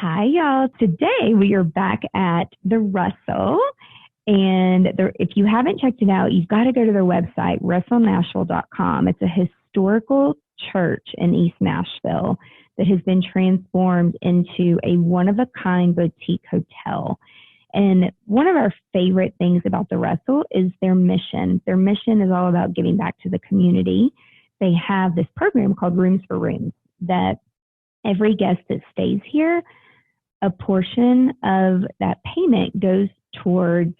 Hi, y'all. Today we are back at the Russell. And if you haven't checked it out, you've got to go to their website, russellnashville.com. It's a historical church in East Nashville that has been transformed into a one-of-a-kind boutique hotel. And one of our favorite things about the Russell is their mission. Their mission is all about giving back to the community. They have this program called Rooms for Rooms that every guest that stays here, a portion of that payment goes towards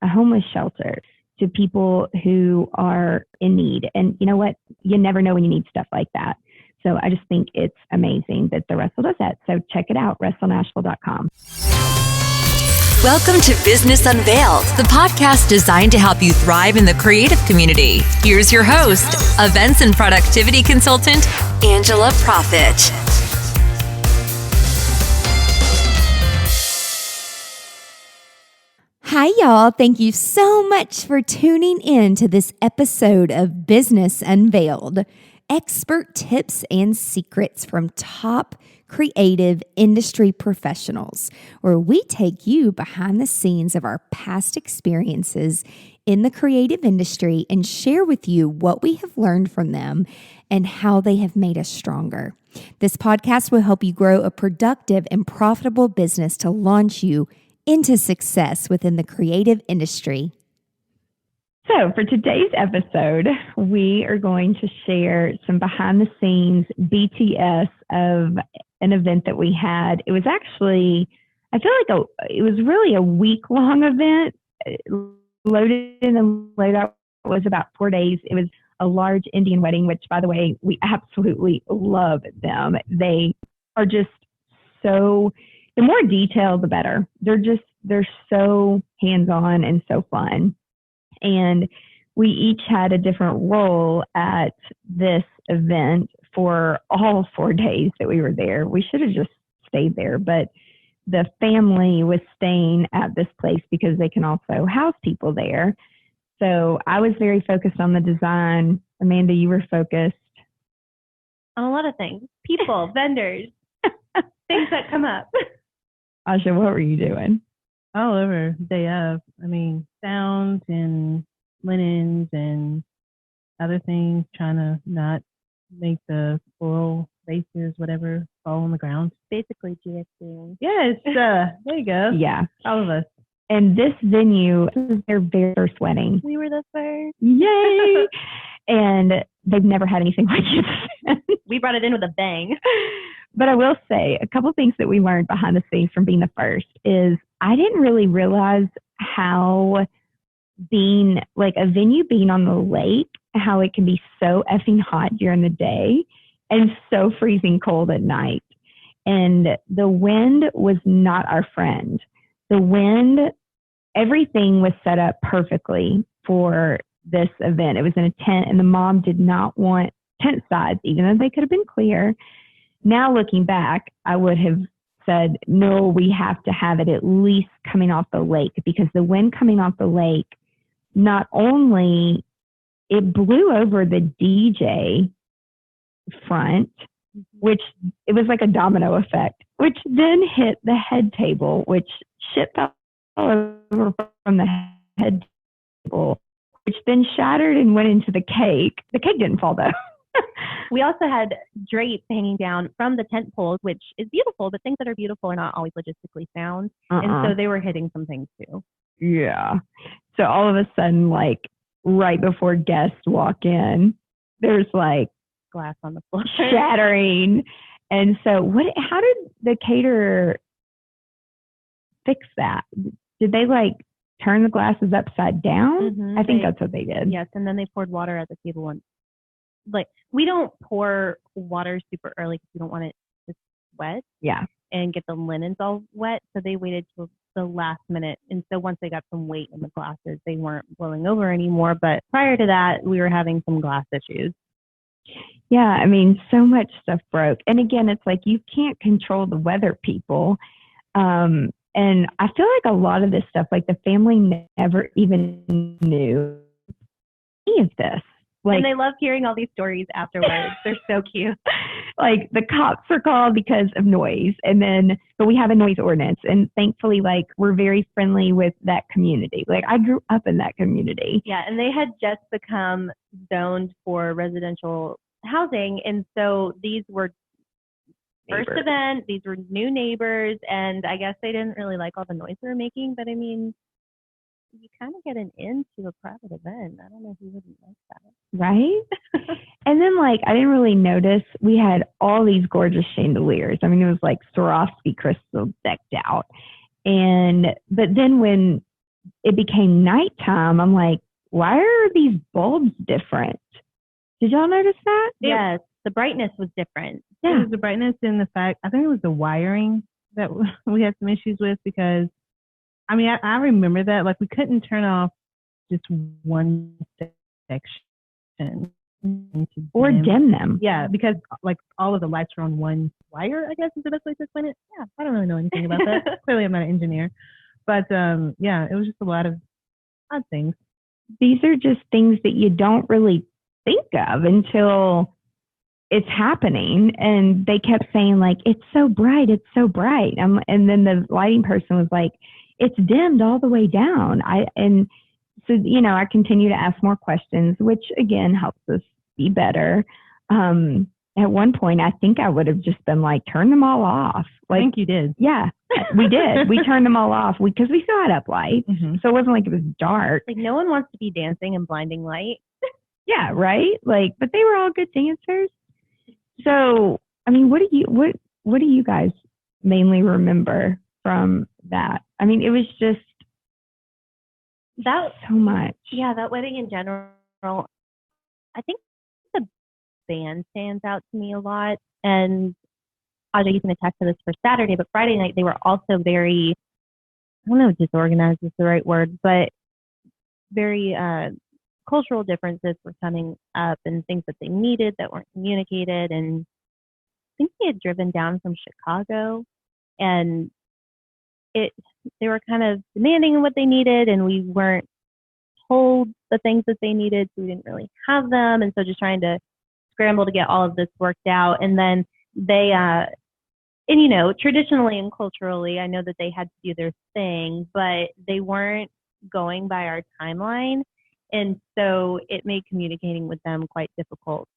a homeless shelter to people who are in need. And you know what? You never know when you need stuff like that. So I just think it's amazing that the Russell does that. So check it out, russellnashville.com. Welcome to Business Unveiled, the podcast designed to help you thrive in the creative community. Here's your host, events and productivity consultant, Angela Profit. Hi, y'all. Thank you so much for tuning in to this episode of Business Unveiled. Expert tips and secrets from top creative industry professionals, where we take you behind the scenes of our past experiences in the creative industry and share with you what we have learned from them and how they have made us stronger. This podcast will help you grow a productive and profitable business to launch you into success within the creative industry. So for today's episode, we are going to share some behind the scenes BTS of an event that we had. It was actually, I feel like it was really a week-long event. Loaded in and laid out was about 4 days. It was a large Indian wedding, which, by the way, we absolutely love them. They are just so, the more detailed, the better. They're so hands-on and so fun. And we each had a different role at this event for all 4 days that we were there. We should have just stayed there, but the family was staying at this place because they can also house people there. So I was very focused on the design. Amanda, you were focused on a lot of things. People, vendors, things that come up. Asha, what were you doing? All over day of. Sound and linens and other things, trying to not make the floral vases, whatever, fall on the ground. Basically GSD. Yes, there you go. Yeah. All of us. And this venue, this is their very first wedding. We were the first. Yay! And they've never had anything like it. We brought it in with a bang. But I will say a couple things that we learned behind the scenes from being the first is I didn't really realize how being like a venue being on the lake, how it can be so effing hot during the day and so freezing cold at night. And the wind was not our friend. The wind, everything was set up perfectly for this event. It was in a tent and the mom did not want tent sides, even though they could have been clear. Now looking back, I would have said, no, we have to have it at least coming off the lake, because the wind coming off the lake, not only it blew over the DJ front, which it was like a domino effect, which then hit the head table, which shit fell over from the head table, which then shattered and went into the cake. The cake didn't fall though. We also had drapes hanging down from the tent poles, which is beautiful, but things that are beautiful are not always logistically sound. And so they were hitting some things too. Yeah. So all of a sudden, like right before guests walk in, there's like glass on the floor shattering. And so how did the caterer fix that? Did they like turn the glasses upside down? Mm-hmm. I think that's what they did. Yes. And then they poured water at the table once. Like, we don't pour water super early because we don't want it to wet. Yeah. And get the linens all wet. So they waited till the last minute. And so once they got some weight in the glasses, they weren't blowing over anymore. But prior to that, we were having some glass issues. Yeah. So much stuff broke. And again, it's like you can't control the weather, people. And I feel like a lot of this stuff, like the family never even knew any of this. And they love hearing all these stories afterwards. They're so cute. like the cops are called because of noise. And then, but we have a noise ordinance. And thankfully, like, we're very friendly with that community. Like, I grew up in that community. Yeah, and they had just become zoned for residential housing. And so these were first Neighbors. event, these were new neighbors, and I guess they didn't really like all the noise they were making. But I mean, you kind of get an into a private event. I don't know who wouldn't like that. Right? And then, like, I didn't really notice we had all these gorgeous chandeliers. I mean, it was like Swarovski crystals decked out. But then when it became nighttime, I'm like, why are these bulbs different? Did y'all notice that? Yes, the brightness was different. It Yeah. was the brightness and the fact, I think it was the wiring that we had some issues with, because, I mean, I remember that, like, we couldn't turn off just one section. Or dim them. Yeah, because, like, all of the lights were on one wire, I guess is the best way to explain it. Yeah, I don't really know anything about that. Clearly, I'm not an engineer. But, yeah, it was just a lot of odd things. These are just things that you don't really think of until it's happening. And they kept saying, like, it's so bright, it's so bright. And then the lighting person was like, it's dimmed all the way down. And so, you know, I continue to ask more questions, which again helps us be better. At one point, I think I would have just been like, turn them all off. Like, I think you did. Yeah, we did. We turned them all off because we still had up lights. Mm-hmm. So it wasn't like it was dark. Like, no one wants to be dancing in blinding light. Yeah, right? Like, but they were all good dancers. So, I mean, what do you guys mainly remember from that? I mean, it was just that so much. Yeah, that wedding in general, I think the band stands out to me a lot. And Audrey, you can attest to this for Saturday, but Friday night they were also very, I don't know if disorganized is the right word, but very cultural differences were coming up and things that they needed that weren't communicated. And I think they had driven down from Chicago, and they were kind of demanding what they needed, and we weren't told the things that they needed, so we didn't really have them. And so just trying to scramble to get all of this worked out. And then they, and you know, traditionally and culturally, I know that they had to do their thing, but they weren't going by our timeline. And so it made communicating with them quite difficult.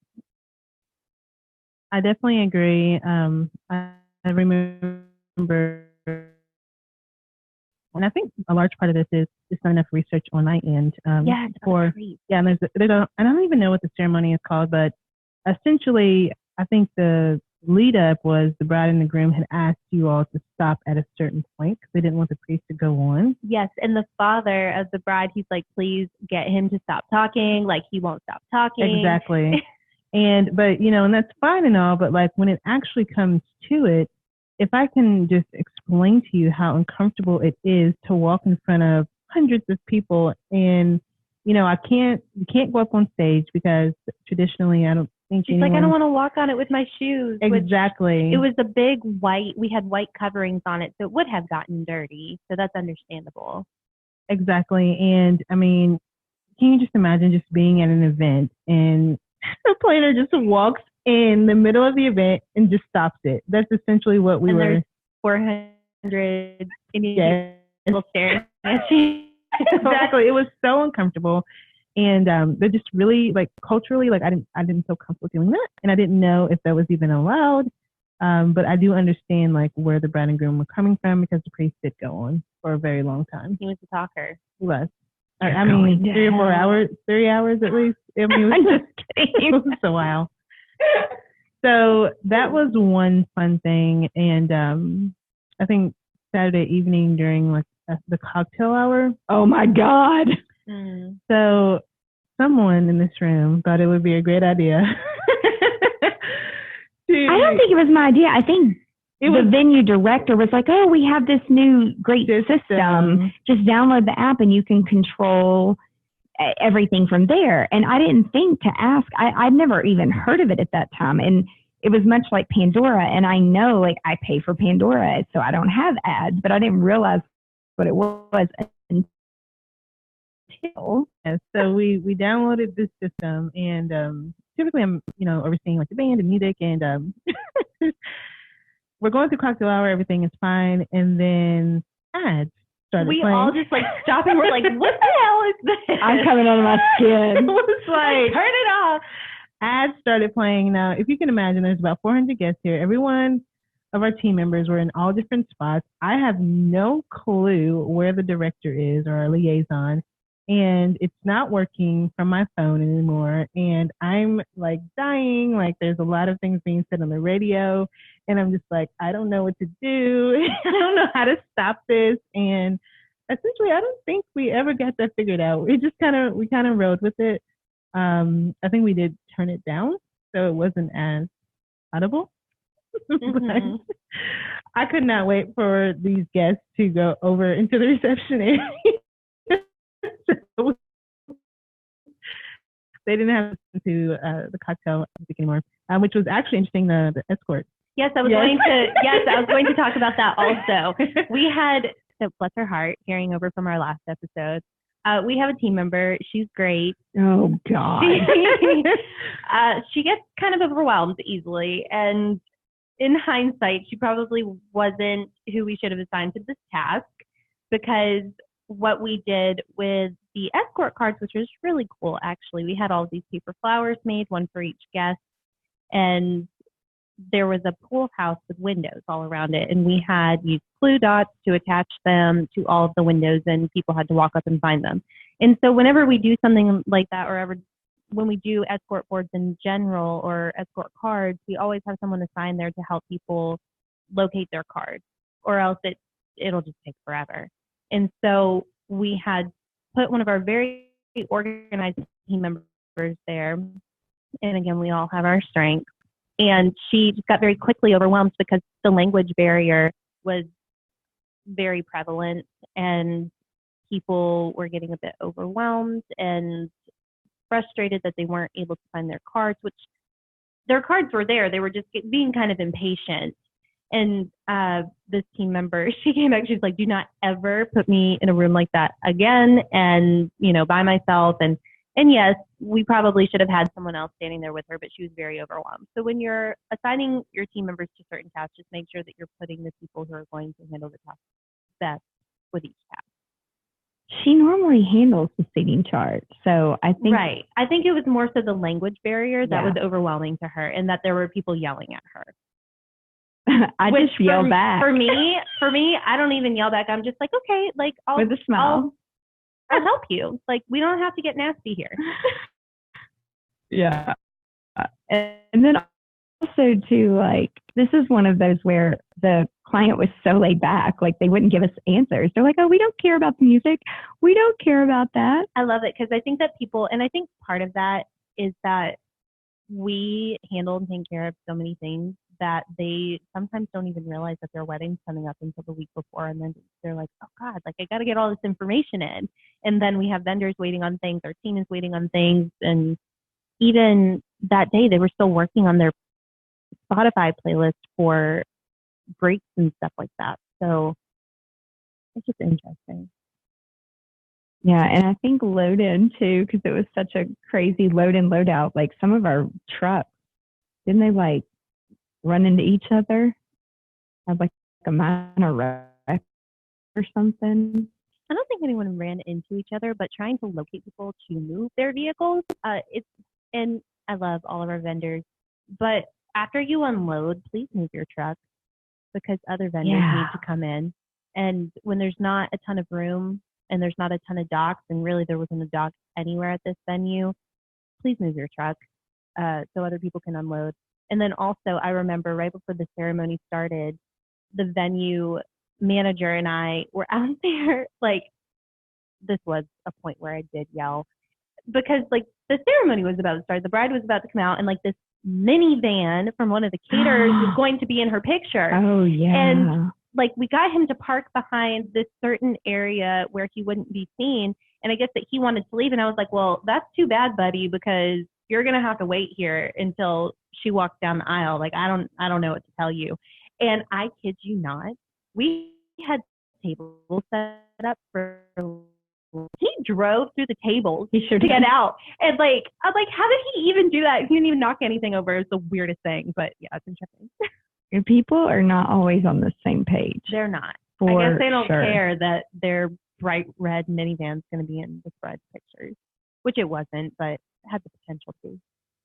I definitely agree. I remember, and I think a large part of this is just not enough research on my end. And I don't even know what the ceremony is called, but essentially, I think the lead up was the bride and the groom had asked you all to stop at a certain point because they didn't want the priest to go on. Yes, and the father of the bride, he's like, please get him to stop talking. Like, he won't stop talking. Exactly. But, you know, and that's fine and all, but like when it actually comes to it, if I can just explain to you how uncomfortable it is to walk in front of hundreds of people, and, you know, you can't go up on stage because traditionally I don't think She's like, I don't want to walk on it with my shoes. Exactly. It was a big we had white coverings on it, so it would have gotten dirty. So that's understandable. Exactly. And I mean, can you just imagine just being at an event and the planner just walks in the middle of the event and just stops it? That's essentially what we were. There's 400 Indian people staring at you. Exactly. It was so uncomfortable. And they're just really, like, culturally, like, I didn't feel comfortable doing that. And I didn't know if that was even allowed. But I do understand, like, where the bride and groom were coming from, because the priest did go on for a very long time. He was a talker. He was. I mean, 3 or 4 hours, 3 hours at least. I mean, I'm just kidding. it was a while. So that was one fun thing. And I think Saturday evening during, like, the cocktail hour. Oh, my God. So someone in this room thought it would be a great idea. I don't think it was my idea. I think the venue director was like, oh, we have this new great system. Just download the app and you can control everything from there. And I didn't think to ask. I'd never even heard of it at that time. And it was much like Pandora. And I know, like, I pay for Pandora, so I don't have ads, but I didn't realize what it was until. So we downloaded this system, and typically I'm, overseeing like the band and music, and we're going through cocktail hour, everything is fine, and then ads started We playing. all just like stop and we're like, what the hell is this? I'm coming on my skin. It was like, turn it off. Ads started playing. Now, if you can imagine, there's about 400 guests here. Every one of our team members were in all different spots. I have no clue where the director is or our liaison, and it's not working from my phone anymore. And I'm like dying. Like there's a lot of things being said on the radio, and I'm just like, I don't know what to do. I don't know how to stop this. And essentially, I don't think we ever got that figured out. We kind of rode with it. I think we did turn it down, so it wasn't as audible. Mm-hmm. I could not wait for these guests to go over into the reception area. So they didn't have to the cocktail music anymore, which was actually interesting. The escort. Yes, I was going to talk about that also. We had, so bless her heart, carrying over from our last episode. We have a team member. She's great. Oh, God. She gets kind of overwhelmed easily. And in hindsight, she probably wasn't who we should have assigned to this task, because what we did with the escort cards, which was really cool, actually, we had all of these paper flowers made, one for each guest. And there was a pool house with windows all around it, and we had used glue dots to attach them to all of the windows, and people had to walk up and find them. And so whenever we do something like that, or when we do escort boards in general or escort cards, we always have someone assigned there to help people locate their cards, or else it'll just take forever. And so we had put one of our very organized team members there, and again, we all have our strengths. And she just got very quickly overwhelmed because the language barrier was very prevalent, and people were getting a bit overwhelmed and frustrated that they weren't able to find their cards, which their cards were there. They were just being kind of impatient. And this team member, she came back, she's like, do not ever put me in a room like that again, and, by myself. And yes, we probably should have had someone else standing there with her, but she was very overwhelmed. So when you're assigning your team members to certain tasks, just make sure that you're putting the people who are going to handle the task best with each task. She normally handles the seating chart, so I think... Right. I think it was more so the language barrier that was overwhelming to her, and that there were people yelling at her. I just yell back. For me, I don't even yell back. I'm just like, okay, like with a smile. I'll help you. Like, we don't have to get nasty here. Yeah. And then also too, like, this is one of those where the client was so laid back, like they wouldn't give us answers. They're like, oh, we don't care about the music. We don't care about that. I love it, because I think that people, and I think part of that is that we handle and take care of so many things that they sometimes don't even realize that their wedding's coming up until the week before. And then they're like, oh God, like I got to get all this information in. And then we have vendors waiting on things. Our team is waiting on things. And even that day, they were still working on their Spotify playlist for breaks and stuff like that. So it's just interesting. Yeah, and I think load in too, because it was such a crazy load in, load out. Like some of our trucks, didn't they like run into each other? Had like a minor wreck or something. I don't think anyone ran into each other, but trying to locate people to move their vehicles, and I love all of our vendors, but after you unload, please move your truck, because other vendors need to come in. And when there's not a ton of room and there's not a ton of docks, and really there wasn't a dock anywhere at this venue, please move your truck so other people can unload. And then also, I remember right before the ceremony started, the venue manager and I were out there, like, this was a point where I did yell, because like the ceremony was about to start, the bride was about to come out, and like this minivan from one of the caterers was going to be in her picture. Oh yeah. And like we got him to park behind this certain area where he wouldn't be seen, and I guess that he wanted to leave, and I was like, well, that's too bad, buddy, because you're gonna have to wait here until she walks down the aisle. Like I don't know what to tell you. And I kid you not, we had tables set up for He drove through the tables He sure to did. get out. And like, I'm like, how did he even do that? He didn't even knock anything over. It's the weirdest thing, but yeah, it's interesting. People are not always on the same page. They're not. For I guess they don't sure. care that their bright red minivan's going to be in the spread pictures, which it wasn't, but it had the potential to.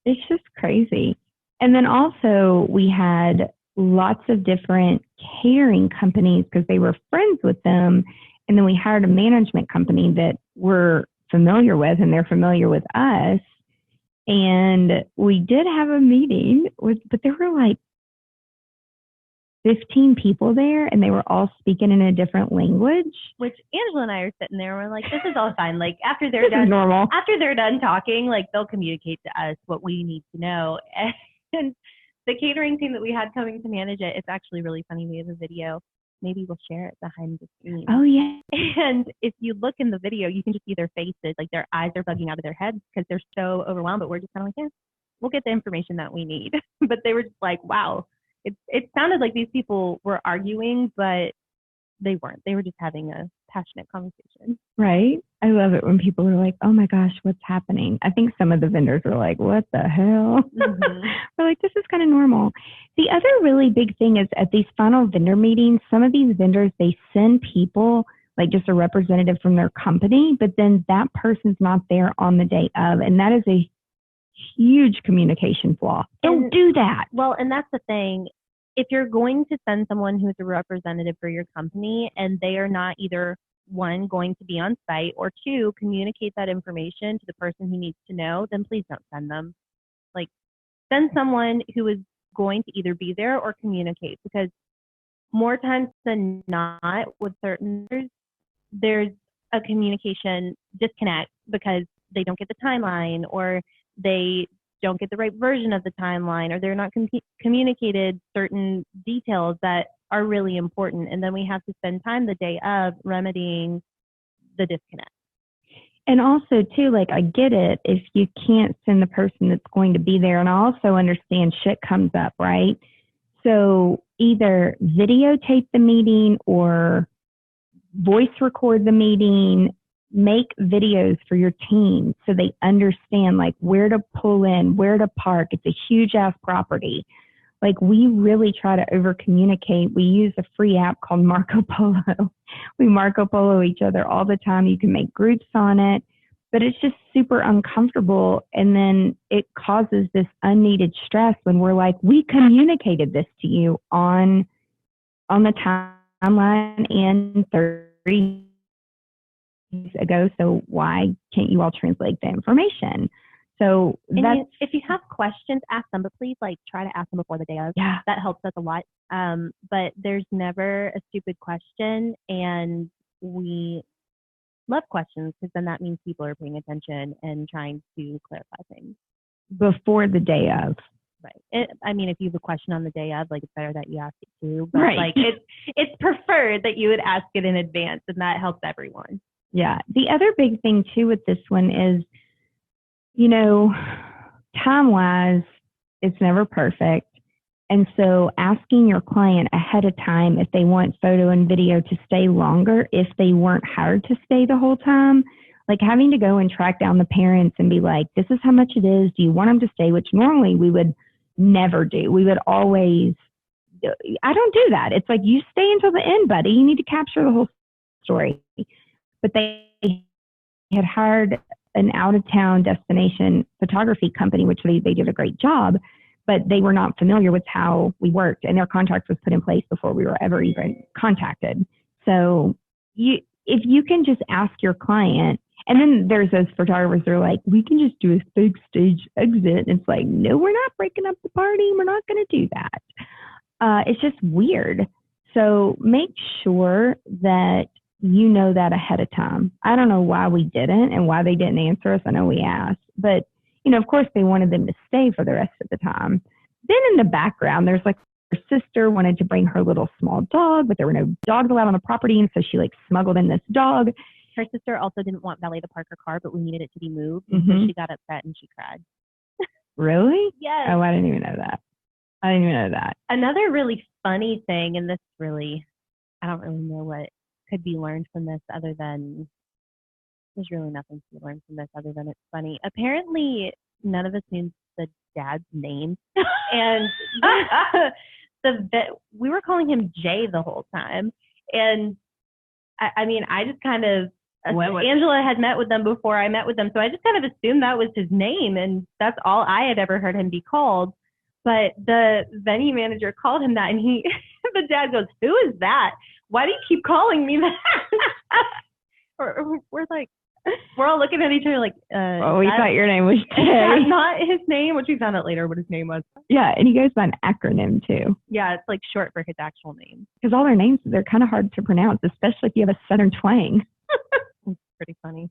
It's just crazy. And then also we had lots of different catering companies because they were friends with them. And then we hired a management company that we're familiar with and they're familiar with us. And we did have a meeting but there were like 15 people there and they were all speaking in a different language. Which Angela and I are sitting there and we're like, this is all fine. Like after they're This is normal. after they're done talking, like they'll communicate to us what we need to know. And the catering team that we had coming to manage it, it's actually really funny. We have a video. Maybe we'll share it behind the scenes. Oh, yeah. And if you look in the video, you can just see their faces. Like their eyes are bugging out of their heads because they're so overwhelmed. But we're just kind of like, yeah, we'll get the information that we need. But they were just like, wow. It sounded like these people were arguing, but they weren't. They were just having a passionate conversation. Right. I love it when people are like, oh my gosh, what's happening? I think some of the vendors are like, what the hell? Mm-hmm. We're like, this is kind of normal. The other really big thing is at these final vendor meetings, some of these vendors, they send people, like just a representative from their company, but then that person's not there on the day of. And that is a huge communication flaw. Don't do that. Well, and that's the thing. If you're going to send someone who's a representative for your company and they are not either one, going to be on site, or two, communicate that information to the person who needs to know, then please don't send them. Like, send someone who is going to either be there or communicate, because more times than not with certain there's a communication disconnect because they don't get the timeline, or they don't get the right version of the timeline, or they're not communicated certain details that are really important. And then we have to spend time the day of remedying the disconnect. And also too, like, I get it if you can't send the person that's going to be there. And I also understand shit comes up, right? So either videotape the meeting or voice record the meeting, make videos for your team so they understand like where to pull in, where to park. It's a huge ass property. Like, we really try to over communicate. We use a free app called Marco Polo. We Marco Polo each other all the time. You can make groups on it, but it's just super uncomfortable. And then it causes this unneeded stress when we're like, we communicated this to you on the timeline and 30 days ago. So why can't you all translate the information? So if you have questions, ask them, but please try to ask them before the day of. Yeah. That helps us a lot. But there's never a stupid question, and we love questions because then that means people are paying attention and trying to clarify things before the day of. Right. If you have a question on the day of, it's better that you ask it too. But right. It's preferred that you would ask it in advance, and that helps everyone. Yeah. The other big thing too with this one is, time-wise, it's never perfect. And so asking your client ahead of time if they want photo and video to stay longer, if they weren't hired to stay the whole time, like having to go and track down the parents and be like, this is how much it is. Do you want them to stay? Which normally we would never do. We would always, I don't do that. It's like, you stay until the end, buddy. You need to capture the whole story. But they had hired an out-of-town destination photography company, which they did a great job, but they were not familiar with how we worked, and their contract was put in place before we were ever even contacted. So if you can just ask your client, and then there's those photographers that are like, we can just do a big stage exit. And it's like, no, we're not breaking up the party. We're not going to do that. It's just weird. So make sure that you know that ahead of time. I don't know why we didn't and why they didn't answer us. I know we asked, but of course they wanted them to stay for the rest of the time. Then in the background, there's her sister wanted to bring her little small dog, but there were no dogs allowed on the property. And so she smuggled in this dog. Her sister also didn't want valet to park her car, but we needed it to be moved. Mm-hmm. So she got upset and she cried. Really? Yes. Oh, I didn't even know that. Another really funny thing, and this really, I don't really know what could be learned from this other than there's really nothing to be learned from this other than it's funny. Apparently, none of us knew the dad's name, and we were calling him Jay the whole time. And I mean, I just kind of, Angela had met with them before I met with them, so I just kind of assumed that was his name, and that's all I had ever heard him be called. But the venue manager called him that, and the dad goes, "Who is that? Why do you keep calling me that?" We're like, we're all looking at each other like, we thought your name was Jay. That's not his name, which we found out later what his name was. Yeah, and he goes by an acronym too. Yeah, it's like short for his actual name. Because all their names, they're kind of hard to pronounce, especially if you have a Southern twang. It's pretty funny.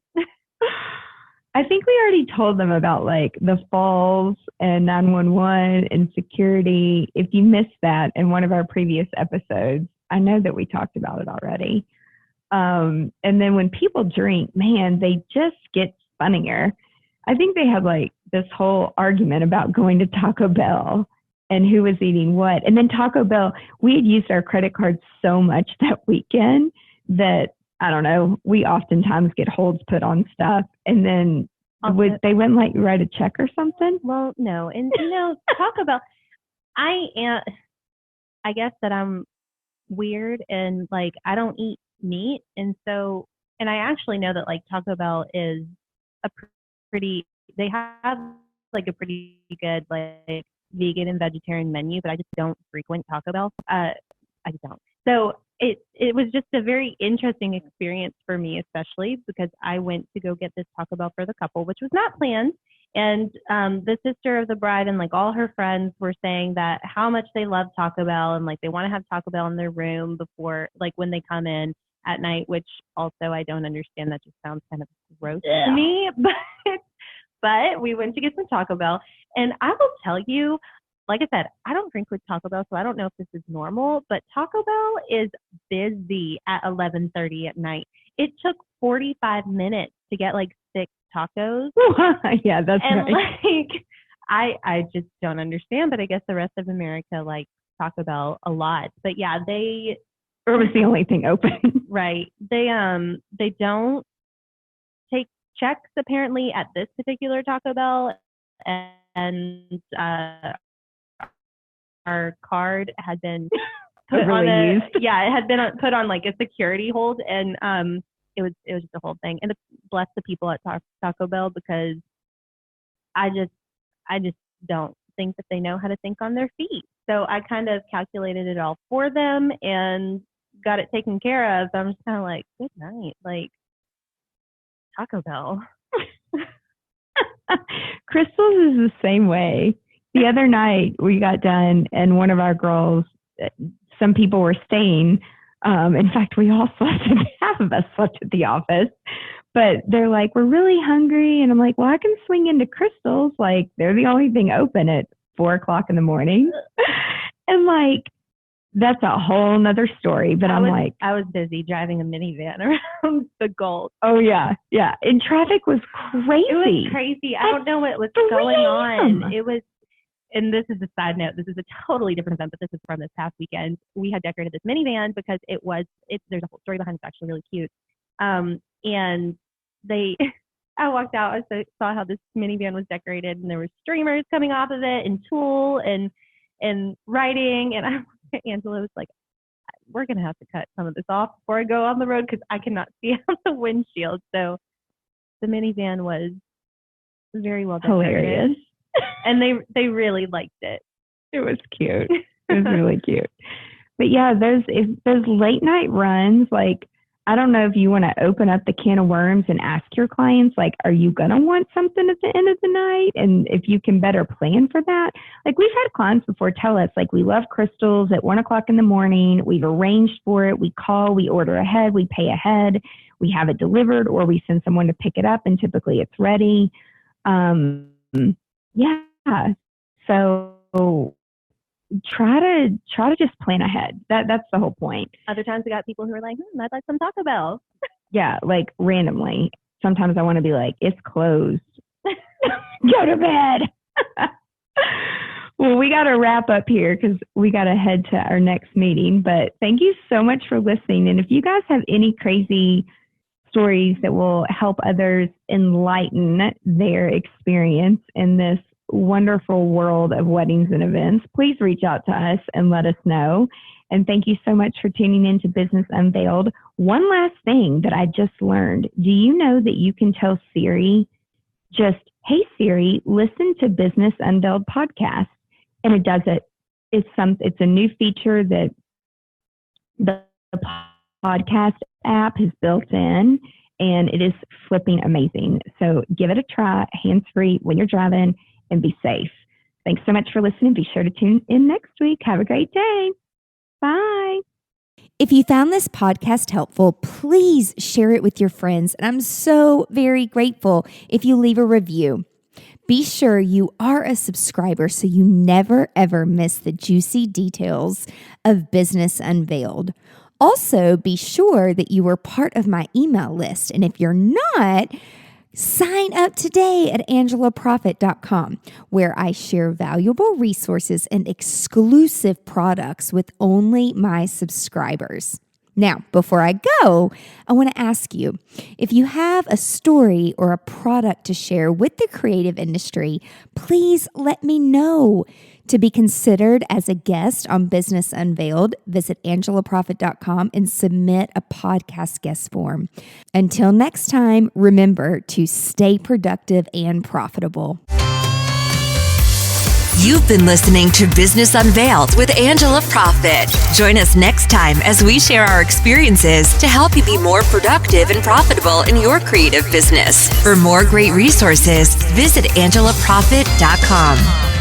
I think we already told them about like the falls and 911 and security. If you missed that in one of our previous episodes, I know that we talked about it already. And then when people drink, man, they just get funnier. I think they had like this whole argument about going to Taco Bell and who was eating what. And then Taco Bell, we had used our credit cards so much that weekend that, I don't know, we oftentimes get holds put on stuff. And then they wouldn't let you write a check or something? Well, no. And, Taco Bell, I guess that I'm weird and like I don't eat meat, and I actually know that like Taco Bell is they have like a pretty good like vegan and vegetarian menu, but I just don't frequent Taco Bell. I just don't. So it was just a very interesting experience for me, especially because I went to go get this Taco Bell for the couple, which was not planned. And the sister of the bride and like all her friends were saying that how much they love Taco Bell and like they want to have Taco Bell in their room before, like when they come in at night, which also I don't understand. That just sounds kind of gross to me. But we went to get some Taco Bell, and I will tell you, like I said, I don't drink with Taco Bell, so I don't know if this is normal, but Taco Bell is busy at 11:30 at night. It took 45 minutes to get like 6 tacos. Yeah, that's and right. Like, I just don't understand, but I guess the rest of America likes Taco Bell a lot. But yeah, or was the only thing open. Right. They don't take checks apparently at this particular Taco Bell, and our card had been put on it had been put on like a security hold, and it was just a whole thing. And bless the people at Taco Bell, because I just don't think that they know how to think on their feet. So I kind of calculated it all for them and got it taken care of. So I'm just kind of like, good night, like Taco Bell. Crystal's is the same way. The other night we got done, and one of our girls, some people were staying. In fact, we all slept, half of us slept at the office. But they're like, we're really hungry. And I'm like, well, I can swing into Crystal's. Like, they're the only thing open at 4:00 in the morning. And like, that's a whole nother story. But I was busy driving a minivan around the Gulf. Oh, yeah. Yeah. And traffic was crazy. It was crazy. I don't know what was going on. It was, and this is a side note, this is a totally different event, but this is from this past weekend. We had decorated this minivan because there's a whole story behind it. It's actually really cute. And I walked out, I saw how this minivan was decorated, and there were streamers coming off of it, and tulle and writing, and Angela was like, we're going to have to cut some of this off before I go on the road because I cannot see out the windshield. So the minivan was very well decorated. Hilarious. And they really liked it. It was cute. It was really cute. But yeah, those late night runs, like, I don't know if you want to open up the can of worms and ask your clients, like, are you going to want something at the end of the night? And if you can better plan for that. Like, we've had clients before tell us, like, we love Crystals at 1:00 in the morning. We've arranged for it. We call, we order ahead, we pay ahead, we have it delivered, or we send someone to pick it up, and typically it's ready. Yeah. So try to just plan ahead. That's the whole point. Other times we got people who are like, I'd like some Taco Bell. Yeah, like randomly. Sometimes I want to be like, it's closed. Go to bed. Well, we got to wrap up here because we got to head to our next meeting. But thank you so much for listening. And if you guys have any crazy stories that will help others enlighten their experience in this wonderful world of weddings and events, please reach out to us and let us know. And thank you so much for tuning in to Business Unveiled. One last thing that I just learned. Do you know that you can tell Siri, just, hey Siri, listen to Business Unveiled podcast? And it does it. It's a new feature that the podcast app has built in, and it is flipping amazing. So give it a try, hands-free when you're driving, and be safe. Thanks so much for listening. Be sure to tune in next week. Have a great day. Bye. If you found this podcast helpful, please share it with your friends. And I'm so very grateful if you leave a review. Be sure you are a subscriber so you never, ever miss the juicy details of Business Unveiled. Also, be sure that you are part of my email list. And if you're not, sign up today at angelaprofit.com, where I share valuable resources and exclusive products with only my subscribers. Now, before I go, I want to ask you, if you have a story or a product to share with the creative industry, please let me know. To be considered as a guest on Business Unveiled, visit angelaprofit.com and submit a podcast guest form. Until next time, remember to stay productive and profitable. You've been listening to Business Unveiled with Angela Profit. Join us next time as we share our experiences to help you be more productive and profitable in your creative business. For more great resources, visit angelaprofit.com.